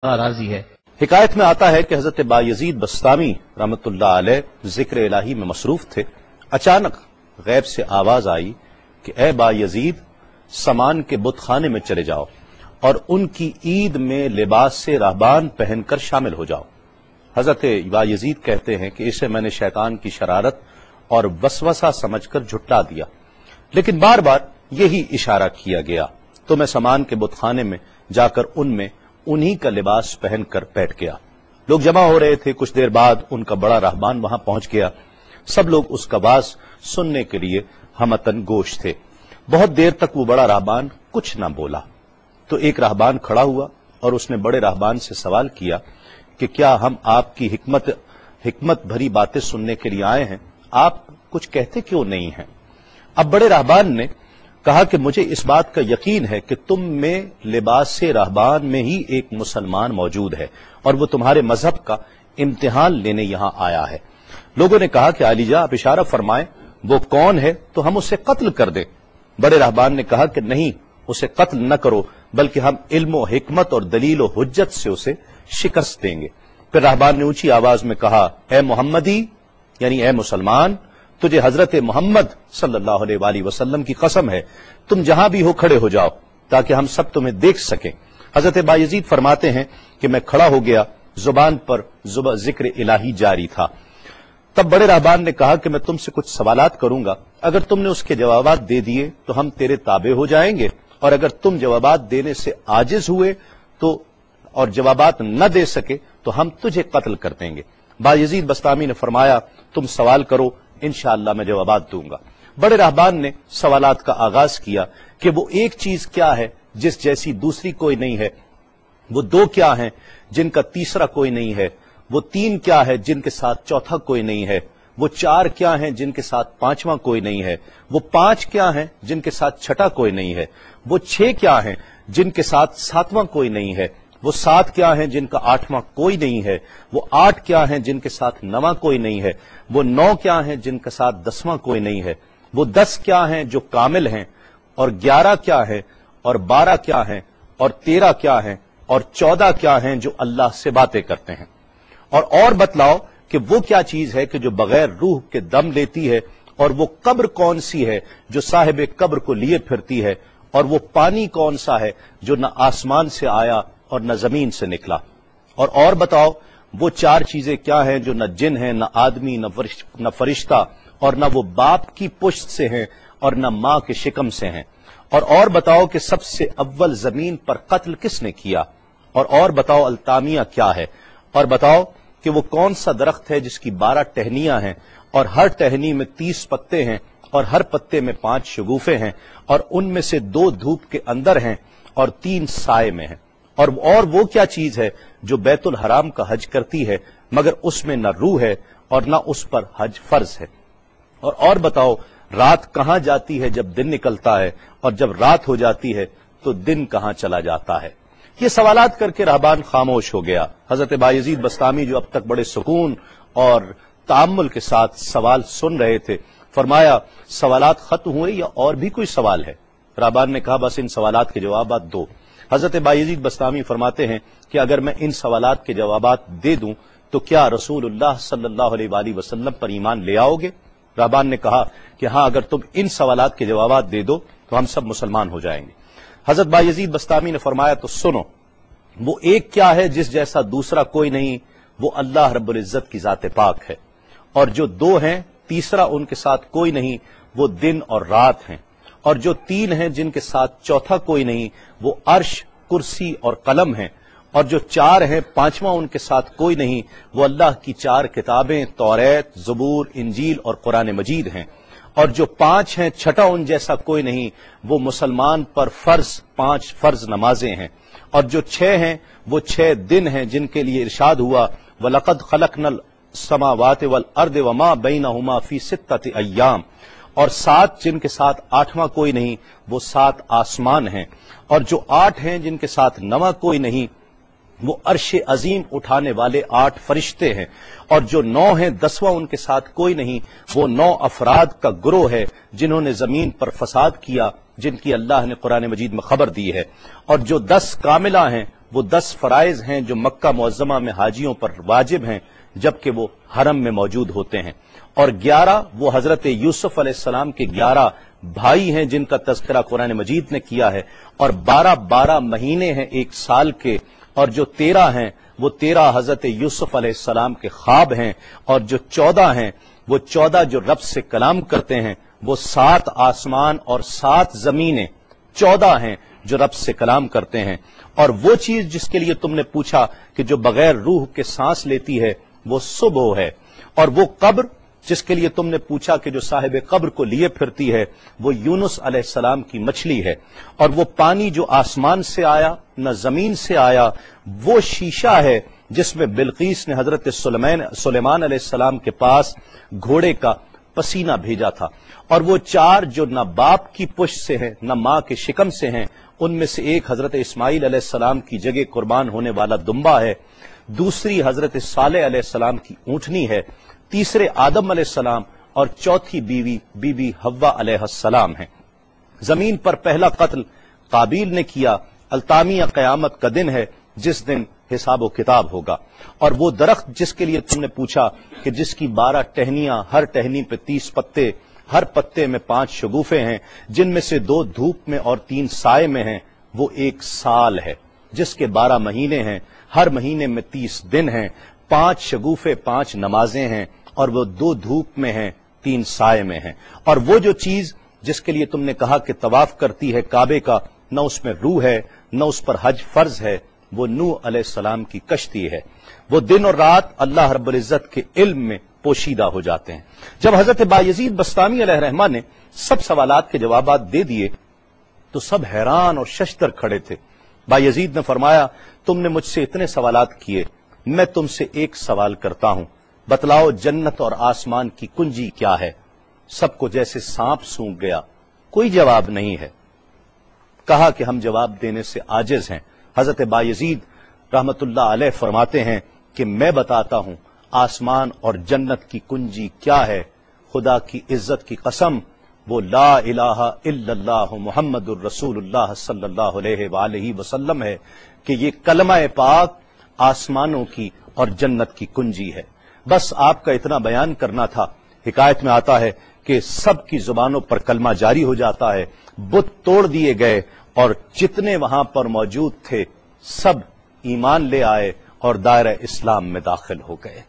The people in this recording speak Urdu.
راضی ہے۔ حکایت میں آتا ہے کہ حضرت بایزید بستامی رحمۃ اللہ علیہ ذکر الہی میں مصروف تھے۔ اچانک غیب سے آواز آئی کہ اے بایزید، سامان کے بت خانے میں چلے جاؤ اور ان کی عید میں لباس سے راہبان پہن کر شامل ہو جاؤ۔ حضرت بایزید کہتے ہیں کہ اسے میں نے شیطان کی شرارت اور وسوسہ سمجھ کر جھٹلا دیا، لیکن بار بار یہی اشارہ کیا گیا تو میں سامان کے بت خانے میں جا کر ان میں انہی کا لباس پہن کر بیٹھ گیا۔ لوگ جمع ہو رہے تھے، کچھ دیر بعد ان کا بڑا راہبان وہاں پہنچ گیا۔ سب لوگ اس کا باز سننے کے لیے ہمتن گوش تھے۔ بہت دیر تک وہ بڑا راہبان کچھ نہ بولا تو ایک راہبان کھڑا ہوا اور اس نے بڑے راہبان سے سوال کیا کہ کیا ہم آپ کی حکمت بھری باتیں سننے کے لیے آئے ہیں، آپ کچھ کہتے کیوں نہیں ہیں؟ اب بڑے راہبان نے کہا کہ مجھے اس بات کا یقین ہے کہ تم میں لباس سے راہبان میں ہی ایک مسلمان موجود ہے اور وہ تمہارے مذہب کا امتحان لینے یہاں آیا ہے۔ لوگوں نے کہا کہ علی جاں آپ اشارہ فرمائیں، وہ کون ہے تو ہم اسے قتل کر دیں۔ بڑے راہبان نے کہا کہ نہیں، اسے قتل نہ کرو، بلکہ ہم علم و حکمت اور دلیل و حجت سے اسے شکست دیں گے۔ پھر راہبان نے اونچی آواز میں کہا، اے محمدی، یعنی اے مسلمان، تجھے حضرت محمد صلی اللہ علیہ وآلہ وسلم کی قسم ہے، تم جہاں بھی ہو کھڑے ہو جاؤ تاکہ ہم سب تمہیں دیکھ سکیں۔ حضرت بایزید فرماتے ہیں کہ میں کھڑا ہو گیا، زبان پر ذکر الہی جاری تھا۔ تب بڑے راہبان نے کہا کہ میں تم سے کچھ سوالات کروں گا، اگر تم نے اس کے جوابات دے دیے تو ہم تیرے تابع ہو جائیں گے، اور اگر تم جوابات دینے سے عاجز ہوئے تو اور جوابات نہ دے سکے تو ہم تجھے قتل کر دیں گے۔ بایزید بستامی نے فرمایا، تم سوال کرو، انشاءاللہ میں جوابات دوں گا۔ بڑے راہبان نے سوالات کا آغاز کیا کہ وہ ایک چیز کیا ہے جس جیسی دوسری کوئی نہیں ہے، وہ دو کیا ہیں جن کا تیسرا کوئی نہیں ہے، وہ تین کیا ہے جن کے ساتھ چوتھا کوئی نہیں ہے، وہ چار کیا ہیں جن کے ساتھ پانچواں کوئی نہیں ہے، وہ پانچ کیا ہیں جن کے ساتھ چھٹا کوئی نہیں ہے، وہ چھ کیا ہیں جن کے ساتھ ساتواں کوئی نہیں ہے، وہ سات کیا ہیں جن کا آٹھواں کوئی نہیں ہے، وہ آٹھ کیا ہیں جن کے ساتھ نواں کوئی نہیں ہے، وہ نو کیا ہیں جن کے ساتھ دسواں کوئی نہیں ہے، وہ 10 کیا ہیں جو کامل ہیں، اور 11 کیا ہیں، اور 12 کیا ہیں، اور 13 کیا ہیں، اور 14 کیا ہیں جو اللہ سے باتیں کرتے ہیں۔ اور بتلاؤ کہ وہ کیا چیز ہے کہ جو بغیر روح کے دم لیتی ہے، اور وہ قبر کون سی ہے جو صاحب قبر کو لیے پھرتی ہے، اور وہ پانی کون سا ہے جو نہ آسمان سے آیا اور نہ زمین سے نکلا۔ اور بتاؤ وہ چار چیزیں کیا ہیں جو نہ جن ہیں، نہ آدمی، نہ فرشتہ، اور نہ وہ باپ کی پشت سے ہیں اور نہ ماں کے شکم سے ہیں۔ اور بتاؤ کہ سب سے اول زمین پر قتل کس نے کیا، اور بتاؤ التامیہ کیا ہے، اور بتاؤ کہ وہ کون سا درخت ہے جس کی 12 ٹہنیاں ہیں اور ہر ٹہنی میں 30 پتے ہیں اور ہر پتے میں 5 شگوفے ہیں، اور ان میں سے 2 دھوپ کے اندر ہیں اور 3 سائے میں ہیں۔ اور وہ کیا چیز ہے جو بیت الحرام کا حج کرتی ہے مگر اس میں نہ روح ہے اور نہ اس پر حج فرض ہے۔ اور بتاؤ رات کہاں جاتی ہے جب دن نکلتا ہے، اور جب رات ہو جاتی ہے تو دن کہاں چلا جاتا ہے۔ یہ سوالات کر کے راہبان خاموش ہو گیا۔ حضرت بایزید بستامی جو اب تک بڑے سکون اور تأمل کے ساتھ سوال سن رہے تھے، فرمایا سوالات ختم ہوئے یا اور بھی کوئی سوال ہے؟ راہبان نے کہا بس ان سوالات کے جوابات دو۔ حضرت بایزید بستامی فرماتے ہیں کہ اگر میں ان سوالات کے جوابات دے دوں تو کیا رسول اللہ صلی اللہ علیہ وآلہ وسلم پر ایمان لے آؤ گے؟ راہبان نے کہا کہ ہاں، اگر تم ان سوالات کے جوابات دے دو تو ہم سب مسلمان ہو جائیں گے۔ حضرت بایزید بستامی نے فرمایا تو سنو، وہ ایک کیا ہے جس جیسا دوسرا کوئی نہیں، وہ اللہ رب العزت کی ذات پاک ہے، اور جو 2 ہیں تیسرا ان کے ساتھ کوئی نہیں، وہ دن اور رات ہیں، اور جو 3 ہیں جن کے ساتھ چوتھا کوئی نہیں، وہ عرش، کرسی اور قلم ہیں، اور جو 4 ہیں پانچواں ان کے ساتھ کوئی نہیں، وہ اللہ کی 4 کتابیں توریت، زبور، انجیل اور قرآن مجید ہیں، اور جو 5 ہیں چھٹا ان جیسا کوئی نہیں، وہ مسلمان پر 5 فرض نمازیں ہیں، اور جو 6 ہیں وہ 6 دن ہیں جن کے لیے ارشاد ہوا وَلَقَدْ خَلَقْنَا السَّمَاوَاتِ وَالْأَرْضَ وَمَا بَيْنَهُمَا فِي 6 أَيَّامٍ، اور 7 جن کے ساتھ 8واں کوئی نہیں، وہ 7 آسمان ہیں، اور جو 8 ہیں جن کے ساتھ 9واں کوئی نہیں، وہ عرش عظیم اٹھانے والے 8 فرشتے ہیں، اور جو 9 ہیں 10واں ان کے ساتھ کوئی نہیں، وہ 9 افراد کا گروہ ہے جنہوں نے زمین پر فساد کیا، جن کی اللہ نے قرآن مجید میں خبر دی ہے، اور جو 10 کاملہ ہیں وہ 10 فرائض ہیں جو مکہ معظمہ میں حاجیوں پر واجب ہیں جبکہ وہ حرم میں موجود ہوتے ہیں، اور 11 وہ حضرت یوسف علیہ السلام کے 11 بھائی ہیں جن کا تذکرہ قرآن مجید نے کیا ہے، اور 12 مہینے ہیں ایک سال کے، اور جو 13 ہیں وہ 13 حضرت یوسف علیہ السلام کے خواب ہیں، اور جو 14 ہیں وہ 14 جو رب سے کلام کرتے ہیں، وہ 7 آسمان اور 7 زمینیں 14 ہیں جو رب سے کلام کرتے ہیں، اور وہ چیز جس کے لیے تم نے پوچھا کہ جو بغیر روح کے سانس لیتی ہے وہ صبح ہے، اور وہ قبر جس کے لیے تم نے پوچھا کہ جو صاحب قبر کو لیے پھرتی ہے وہ یونس علیہ السلام کی مچھلی ہے، اور وہ پانی جو آسمان سے آیا نہ زمین سے آیا وہ شیشہ ہے جس میں بلقیس نے حضرت سلیمان علیہ السلام کے پاس گھوڑے کا پسینہ بھیجا تھا، اور وہ 4 جو نہ باپ کی پشت سے ہیں نہ ماں کے شکم سے ہیں، ان میں سے ایک حضرت اسماعیل علیہ السلام کی جگہ قربان ہونے والا دمبا ہے، دوسری حضرت صالح علیہ السلام کی اونٹنی ہے، تیسرے آدم علیہ السلام، اور چوتھی بیوی بی بی حوا علیہ السلام ہے۔ زمین پر پہلا قتل قابیل نے کیا، التامیہ قیامت کا دن ہے جس دن حساب و کتاب ہوگا، اور وہ درخت جس کے لیے تم نے پوچھا کہ جس کی 12 ٹہنیاں، ہر ٹہنی پہ 30 پتے، ہر پتے میں 5 شگوفے ہیں جن میں سے 2 دھوپ میں اور 3 سائے میں ہیں، وہ 1 سال ہے جس کے 12 مہینے ہیں، ہر مہینے میں 30 دن ہیں، 5 شگوفے 5 نمازیں ہیں، اور وہ 2 دھوپ میں ہیں 3 سائے میں ہیں، اور وہ جو چیز جس کے لیے تم نے کہا کہ طواف کرتی ہے کعبے کا، نہ اس میں روح ہے نہ اس پر حج فرض ہے، وہ نوح علیہ السلام کی کشتی ہے، وہ دن اور رات اللہ رب العزت کے علم میں پوشیدہ ہو جاتے ہیں۔ جب حضرت بایزید بسطامی علیہ الرحمہ نے سب سوالات کے جوابات دے دیے تو سب حیران اور ششدر کھڑے تھے۔ بایزید نے فرمایا تم نے مجھ سے اتنے سوالات کیے، میں تم سے ایک سوال کرتا ہوں، بتلاؤ جنت اور آسمان کی کنجی کیا ہے؟ سب کو جیسے سانپ سونگ گیا، کوئی جواب نہیں ہے۔ کہا کہ ہم جواب دینے سے عاجز ہیں۔ حضرت بایزید رحمت اللہ علیہ فرماتے ہیں کہ میں بتاتا ہوں آسمان اور جنت کی کنجی کیا ہے، خدا کی عزت کی قسم وہ لا الہ الا اللہ محمد الرسول اللہ صلی اللہ علیہ وآلہ وسلم ہے کہ یہ کلمہ پاک آسمانوں کی اور جنت کی کنجی ہے۔ بس آپ کا اتنا بیان کرنا تھا۔ حکایت میں آتا ہے کہ سب کی زبانوں پر کلمہ جاری ہو جاتا ہے، بت توڑ دیے گئے، اور جتنے وہاں پر موجود تھے سب ایمان لے آئے اور دائرہ اسلام میں داخل ہو گئے۔